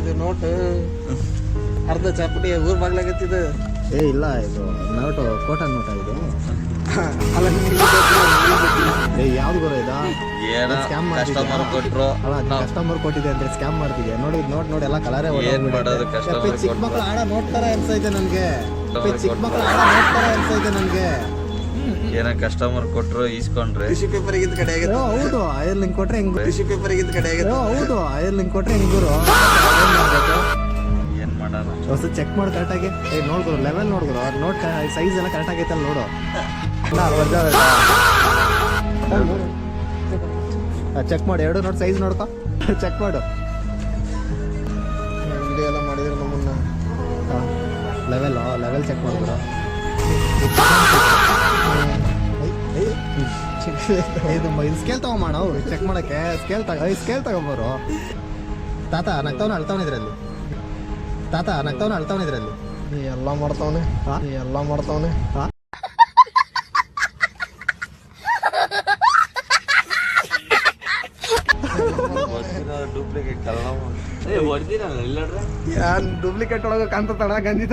ಇದು ನೋಟ್ ಅರ್ಧ ಚಾಪುಟಿ ಊರ್ ಬಾಗ್ಲಾಗತ್ತಿದ್ದು. ಏ ಇಲ್ಲ, ಇದು ನೋಟು ಕೋಟನ್ ನೋಟ ಇದು. ಅಲ್ಲ ಏ ಯಾವ್ದು ಬರೋ ಇದಾ? ಸ್ಕ್ಯಾಮ್ ಕಸ್ಟಮರ್ ಕೊಟ್ರು. ಕಸ್ಟಮರ್ ಕೊಟ್ಟಿದೆ ಅಂದ್ರೆ ಸ್ಕ್ಯಾಮ್ ಮಾಡ್ತಿದ್ಯಾ? ನೋಡಿ ನೋಟ್ ಎಲ್ಲ ಕಲರೇ ಏನ್ ಮಾಡೋದು? ಕಸ್ಟಮರ್ ಚಿಕ್ಕ ಮಕ್ಳು ಆಡ ನೋಟ್ ತರ ಅನ್ಸೈತೆ ನನ್ಗೆ. ಚಿಕ್ಕ ಮಕ್ಳು ಆಡ ನೋಟ್ ತರ ಅನ್ಸೈತೆ ನನ್ಗೆ. ಏನ ಕಸ್ಟಮರ್ ಕೊಟ್ರು ಈಸ್ಕೊಂಡ್ರೆ ಟಿಶ್ಯೂ ಪೇಪರ್ ಇದ್ದ ಕಡೆ ಆಗತ್ತೆ. ಹೌದು, ಐರ್ ಲಿಂಕ್ ಕೊಟ್ರೆ ಹೆಂಗ್? ಟಿಶ್ಯೂ ಪೇಪರ್ ಇದ್ದ ಕಡೆ ಆಗತ್ತೆ. ಹೌದು, ಐರ್ ಲಿಂಕ್ ಕೊಟ್ರೆ ಹೆಂಗ್ ಗುರು? ಏನ್ ಮಾಡೋಣ? ಹೊಸ ಚೆಕ್ ಮಾಡಿ ಕರೆಕ್ಟಾಗಿ. ಏ ನೋಡ್ಗುರು, ಲೆವೆಲ್ ನೋಡ್ಗುರು, ನೋಟ್ ಸೈಜ್ ಎಲ್ಲ ಕರೆಕ್ಟ್ ಆಗೈತಲ್ಲ ನೋಡು. ಚೆಕ್ ಮಾಡು, ಎರಡು ನೋಟ್ ಸೈಜ್ ನೋಡ್ಕೊ, ಚೆಕ್ ಮಾಡು. ವಿಡಿಯೋ ಎಲ್ಲ ಮಾಡಿದ್ರೆ ನಮ್ಮನ್ನ ಲೆವೆಲ್ ಚೆಕ್ ಮಾಡ್ಬಿಡು. ಇದು ಸ್ಕೇಲ್ ತಗೊಂಬೋಣ ಅವ್ರು ಚೆಕ್ ಮಾಡಕ್ಕೆ. ಸ್ಕೇಲ್ ತಗೊಂಬೋರು. ತಾತ ನಗ್ತಾವನ ಅಳ್ತಾವನಿದ್ರಲ್ಲಿ. ಎಲ್ಲ ಮಾಡ್ತಾವನೆ. ಡೂಪ್ಲಿಕೇಟ್ ಕಲ್ಲ ಯಾನ್ ಡೂಪ್ಲಿಕೇಟ್ ಒಳಗ ಕಾಣ್ತಡ ಗಂಜಿತ